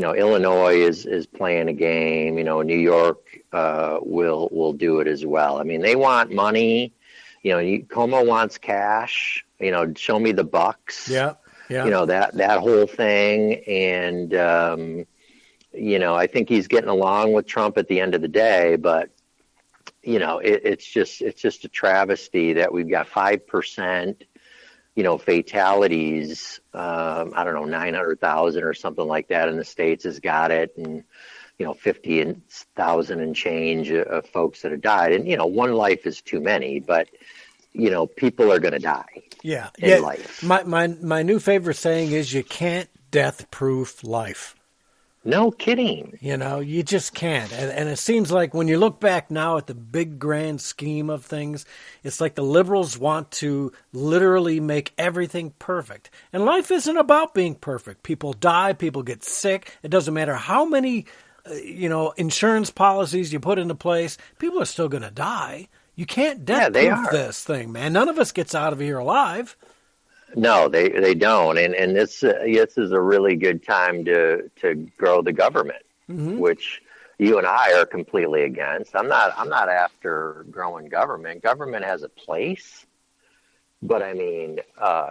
Illinois is playing a game. New York will do it as well. I mean, they want money. Como wants cash. Show me the bucks. Yeah, yeah. That whole thing. And I think he's getting along with Trump at the end of the day. But it's just a travesty that we've got 5%. Fatalities, I don't know, 900,000 or something like that in the States has got it. And, 50,000 and change of folks that have died. And, one life is too many, but, people are going to die in life. My new favorite saying is you can't death-proof life. No kidding. You just can't. And it seems like when you look back now at the big grand scheme of things, it's like the liberals want to literally make everything perfect. And life isn't about being perfect. People die, people get sick. It doesn't matter how many, insurance policies you put into place, people are still going to die. You can't death-proof this thing, man. None of us gets out of here alive. No, they don't, and this is a really good time to grow the government, which you and I are completely against. I'm not after growing government. Government has a place, but I mean,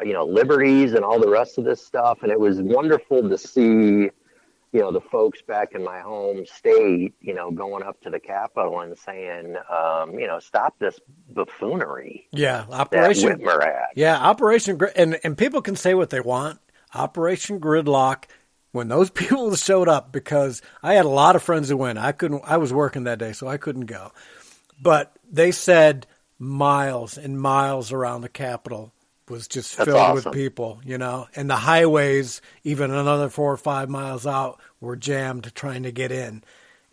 liberties and all the rest of this stuff. And it was wonderful to see, the folks back in my home state, going up to the Capitol and saying, stop this buffoonery. Yeah, Operation Whitmer had. Yeah, Operation and people can say what they want. Operation Gridlock. When those people showed up, because I had a lot of friends who went, I was working that day, so I couldn't go. But they said miles and miles around the Capitol was just filled with people, and the highways, even another 4 or 5 miles out, were jammed trying to get in.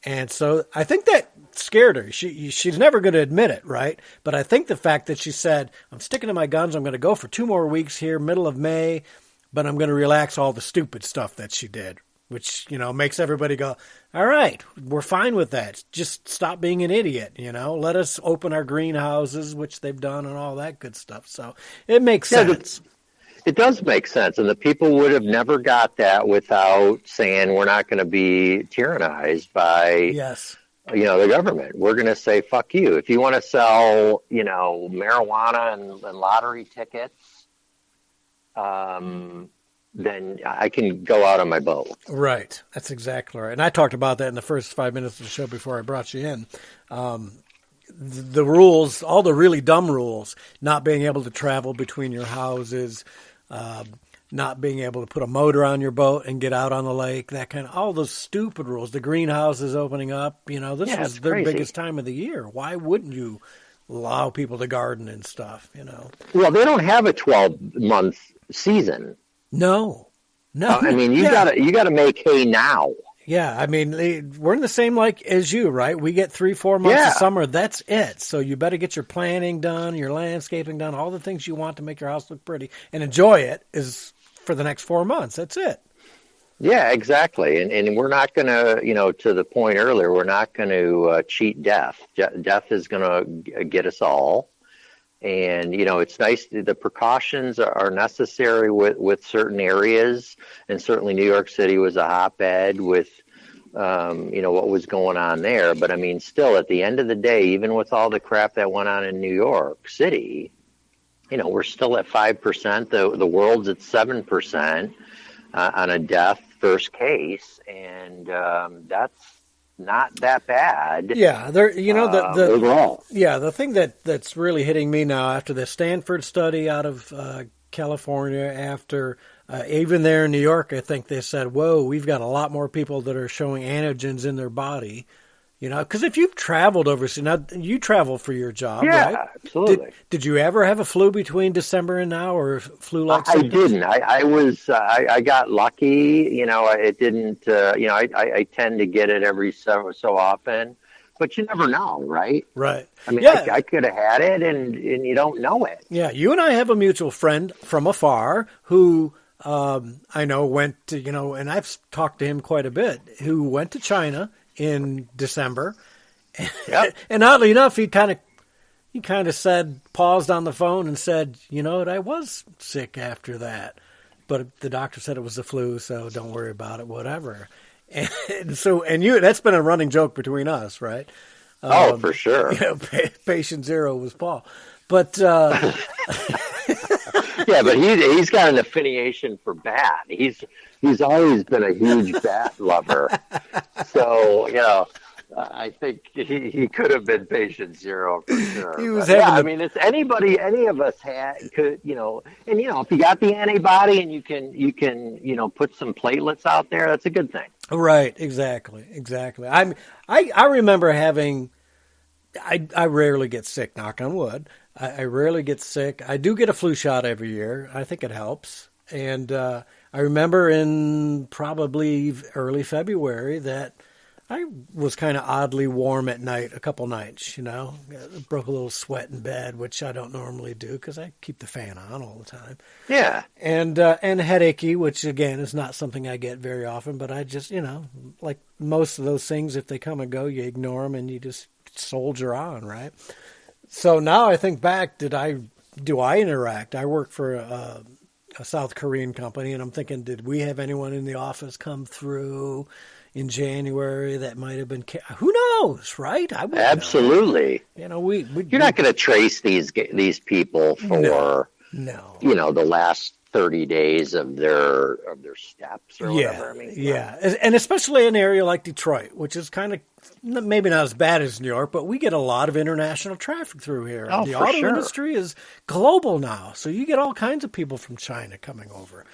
And so I think that scared her. She's never going to admit it, right? But I think the fact that she said, I'm sticking to my guns, I'm going to go for 2 more weeks here, middle of May, but I'm going to relax all the stupid stuff that she did, which, makes everybody go, all right, we're fine with that. Just stop being an idiot, Let us open our greenhouses, which they've done, and all that good stuff. So it makes sense. It does make sense. And the people would have never got that without saying we're not going to be tyrannized by the government. We're going to say, fuck you. If you want to sell, marijuana and lottery tickets, then I can go out on my boat. Right. That's exactly right. And I talked about that in the first 5 minutes of the show before I brought you in. The rules, all the really dumb rules, not being able to travel between your houses, not being able to put a motor on your boat and get out on the lake, that kind of, all those stupid rules. The greenhouses opening up, this was their biggest time of the year. Why wouldn't you allow people to garden and stuff, Well, they don't have a 12-month season. No. I mean, you gotta make hay now. Yeah, I mean, we're in the same as you, right? We get 3-4 months of summer. That's it. So you better get your planning done, your landscaping done, all the things you want to make your house look pretty, and enjoy it is for the next 4 months. That's it. Yeah, exactly. And we're not going to, to the point earlier, we're not going to cheat death. Death is going to get us all. And, it's nice. The precautions are necessary with certain areas. And certainly New York City was a hotbed with, what was going on there. But I mean, still at the end of the day, even with all the crap that went on in New York City, we're still at 5%. The world's at 7% on a death first case. And that's not that bad. Yeah, overall. Yeah, the thing that's really hitting me now after the Stanford study out of California, after even there in New York, I think they said, whoa, we've got a lot more people that are showing antigens in their body. Because if you've traveled overseas, now you travel for your job, right? Yeah, absolutely. Did you ever have a flu between December and now, or flu-like symptoms? I didn't. I got lucky. It didn't. I tend to get it every so often, but you never know, right? Right. I mean, I could have had it, and you don't know it. Yeah, you and I have a mutual friend from afar who I know went to, and I've talked to him quite a bit, who went to China in December. Yep. And oddly enough, he kind of said, paused on the phone and said, I was sick after that, but the doctor said it was the flu, so don't worry about it, whatever. And so, and that's been a running joke between us, right? Oh, for sure. Patient zero was Paul. But, Yeah, but he's got an affiliation for bat. He's always been a huge bat lover. So, I think he could have been patient zero for sure. he was But, yeah, having I mean, it's anybody, any of us could, and if you got the antibody and you can put some platelets out there, that's a good thing. right, exactly. I remember having, I rarely get sick, knock on wood. I rarely get sick. I do get a flu shot every year. I think it helps. And I remember in probably early February that I was kind of oddly warm at night, a couple nights, broke a little sweat in bed, which I don't normally do because I keep the fan on all the time. Yeah. And headachy, which again is not something I get very often, but I just, like most of those things, if they come and go, you ignore them and you just soldier on, right? So now I think back, do I interact? I work for a South Korean company, and I'm thinking, did we have anyone in the office come through in January that might have been? Who knows, right? I wouldn't Absolutely. know. You're not going to trace these people for no. The last 30 days of their steps or whatever. I mean, yeah, and especially an area like Detroit, which is kind of maybe not as bad as New York, but we get a lot of international traffic through here. Oh, the for auto sure. industry is global now, so you get all kinds of people from China coming over.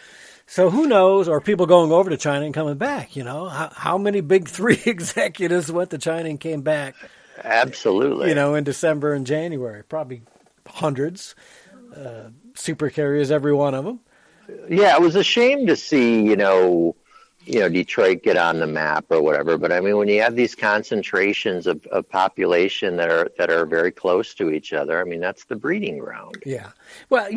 So who knows, or people going over to China and coming back, how many big three executives went to China and came back? Absolutely. In December and January, probably hundreds, super carriers, every one of them. Yeah, it was a shame to see, Detroit get on the map or whatever. But I mean, when you have these concentrations of population that are very close to each other, I mean, that's the breeding ground. Yeah. Well,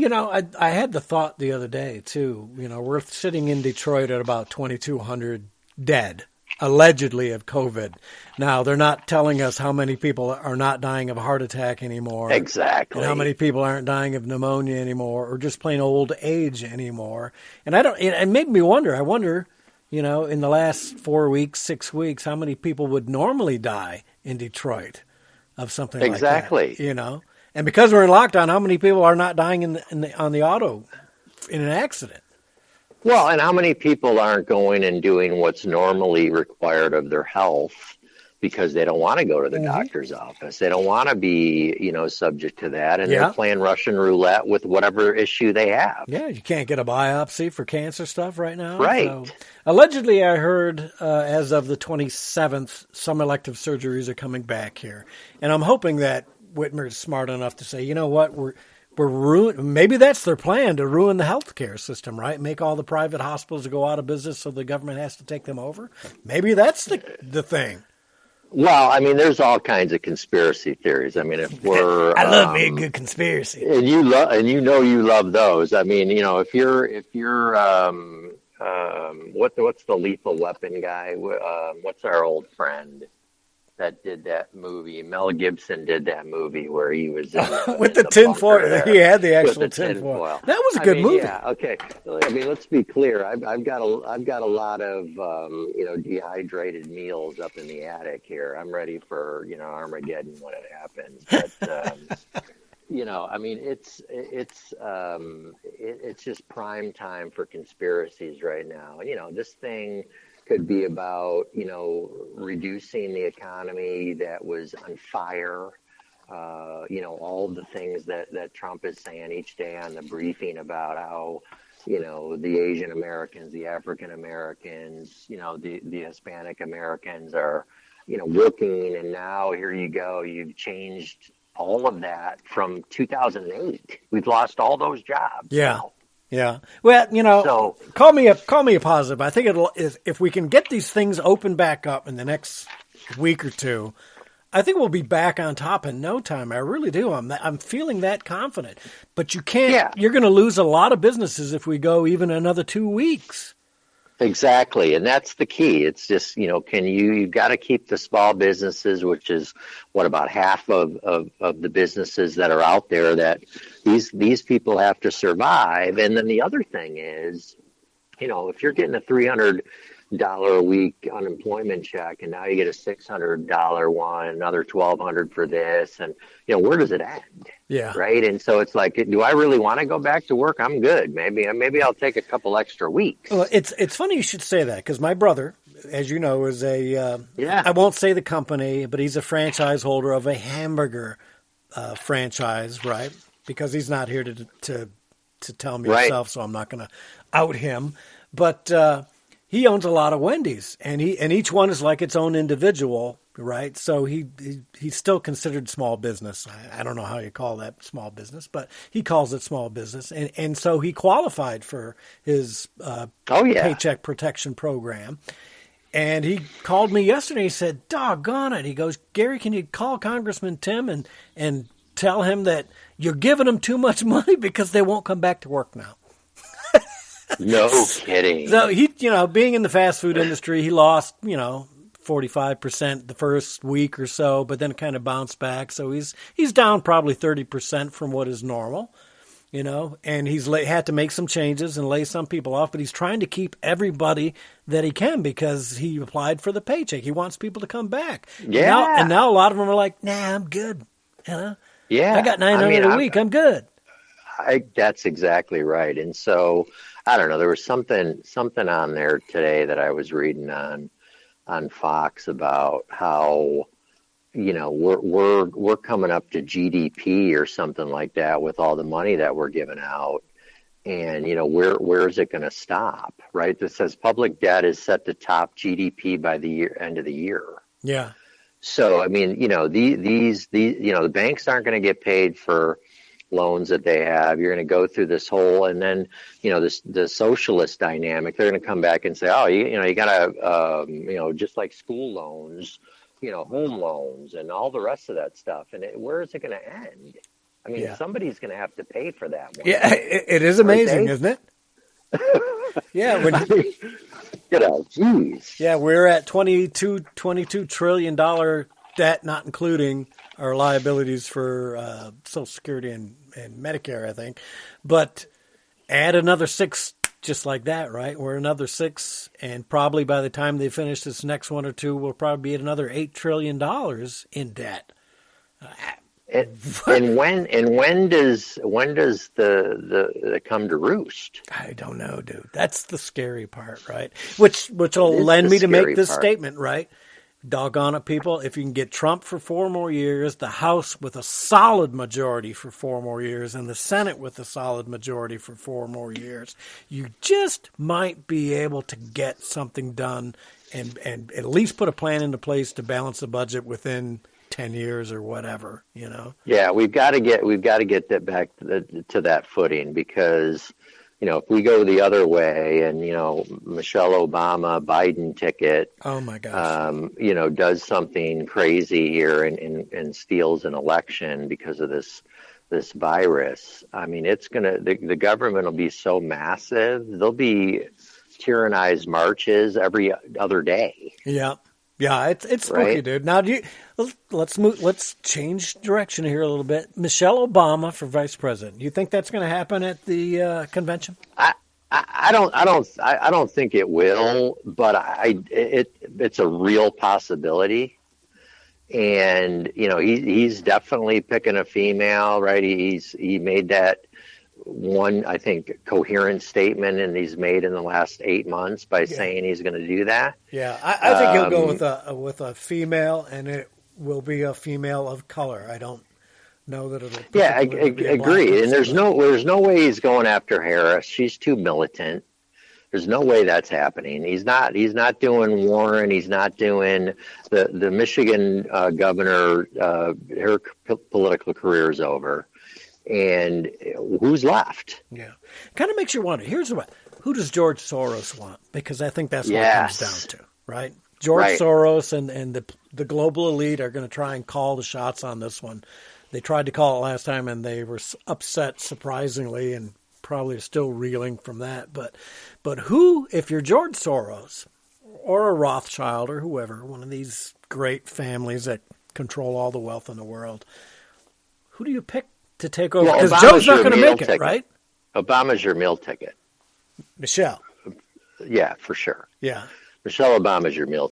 I had the thought the other day too. We're sitting in Detroit at about 2,200 dead, allegedly of COVID. Now, they're not telling us how many people are not dying of a heart attack anymore. Exactly. And how many people aren't dying of pneumonia anymore or just plain old age anymore. And it made me wonder. I wonder, in the last 4 weeks, 6 weeks, how many people would normally die in Detroit of something exactly. like that, And because we're in lockdown, how many people are not dying on the auto in an accident? Well, and how many people aren't going and doing what's normally required of their health because they don't want to go to the doctor's office. They don't want to be, subject to that. And they're playing Russian roulette with whatever issue they have. Yeah, you can't get a biopsy for cancer stuff right now. Right. So, allegedly, I heard as of the 27th, some elective surgeries are coming back here. And I'm hoping that Whitmer is smart enough to say, you know what, we're maybe that's their plan, to ruin the healthcare system, right? Make all the private hospitals go out of business so the government has to take them over. Maybe that's the thing. Well, I mean, there's all kinds of conspiracy theories. I mean, if we're I love me a good conspiracy, and you love those. I mean, if you're what's the lethal weapon guy? What's our old friend that did that movie? Mel Gibson did that movie where he was with the tinfoil. He had the actual tinfoil. That was a good movie. Yeah, okay. I mean, let's be clear. I've got a lot of dehydrated meals up in the attic here. I'm ready for Armageddon when it happens. But I mean, it's just prime time for conspiracies right now. This thing could be about, reducing the economy that was on fire. All the things that Trump is saying each day on the briefing about how, the Asian Americans, the African Americans, the Hispanic Americans are, working. And now here you go. You've changed all of that from 2008. We've lost all those jobs. Yeah. Now. Yeah. Well, call me a positive. I think if we can get these things open back up in the next week or two, I think we'll be back on top in no time. I really do. I'm feeling that confident. But you can't. Yeah. You're going to lose a lot of businesses if we go even another 2 weeks. Exactly. And that's the key. It's just, you've got to keep the small businesses, which is about half of the businesses that are out there, that these people have to survive. And then the other thing is, if you're getting a $300 a week unemployment check, and now you get a $600 one, another 1,200 for this, and where does it end? Yeah. Right? And so it's like, do I really want to go back to work? I'm good. Maybe I'll take a couple extra weeks. Well, it's funny you should say that, because my brother, as you know, is I won't say the company, but he's a franchise holder of a hamburger franchise, right? Because he's not here to tell me himself, so I'm not going to out him. But he owns a lot of Wendy's, and each one is like its own individual, right? So he's still considered small business. I don't know how you call that small business, but he calls it small business, and so he qualified for his paycheck protection program. And he called me yesterday. He said, "Doggone it!" He goes, "Gary, can you call Congressman Tim and tell him that you're giving them too much money because they won't come back to work now." No kidding. So he, being in the fast food industry, he lost, 45% the first week or so, but then it kind of bounced back. So he's down probably 30% from what is normal, and he's had to make some changes and lay some people off, but he's trying to keep everybody that he can because he applied for the paycheck. He wants people to come back. Yeah. And now a lot of them are like, "Nah, I'm good. Yeah. I got 900 a week. I'm good." That's exactly right. And so, I don't know, there was something on there today that I was reading on Fox about how, we're coming up to GDP or something like that with all the money that we're giving out. And, where is it going to stop, right? This says public debt is set to top GDP by the end of the year. Yeah. So, the banks aren't going to get paid for loans that they have. You're going to go through this whole, and then, the socialist dynamic, they're going to come back and say, oh, you got to, just like school loans, home loans and all the rest of that stuff. And where is it going to end? Somebody's going to have to pay for that one. Yeah, it is amazing, isn't it? Yeah. Geez. Yeah, we're at $22 trillion debt, not including our liabilities for Social Security and Medicare, I think. But add another 6 just like that, right? We're another 6, and probably by the time they finish this next one or two, we'll probably be at another $8 trillion in debt. And when does the come to roost? I don't know, dude. That's the scary part, right? Which will lend me to make this statement, right? Doggone it, people. If you can get Trump for 4 more years, the House with a solid majority for 4 more years, and the Senate with a solid majority for 4 more years, you just might be able to get something done and at least put a plan into place to balance the budget within 10 years or whatever, Yeah, we've got to get that back to that footing, because if we go the other way and, Michelle Obama, Biden ticket, oh my gosh, does something crazy here and steals an election because of this virus, it's the government will be so massive. There'll be tyrannized marches every other day. Yeah. Yeah, it's spooky, right? Dude. Now, let's change direction here a little bit. Michelle Obama for vice president. Do you think that's going to happen at the convention? I don't think it will, but it's a real possibility. And he's definitely picking a female, right? He made that one, I think, coherent statement, and he's made in the last 8 months by saying he's going to do that. Yeah, I think he'll go with a female, and it will be a female of color. I don't know that it'll. Yeah, I agree. And there's no way he's going after Harris. She's too militant. There's no way that's happening. He's not doing Warren. He's not doing the Michigan governor. Her political career is over. And who's left? Yeah. Kind of makes you wonder. Here's what. Who does George Soros want? Because I think that's what it comes down to, right? George Soros and the global elite are going to try and call the shots on this one. They tried to call it last time, and they were upset, surprisingly, and probably are still reeling from that. But who, if you're George Soros or a Rothschild or whoever, one of these great families that control all the wealth in the world, who do you pick to take over? Because Joe's not going to make it, right? Obama's your meal ticket. Michelle. Yeah, for sure. Yeah. Michelle Obama's your meal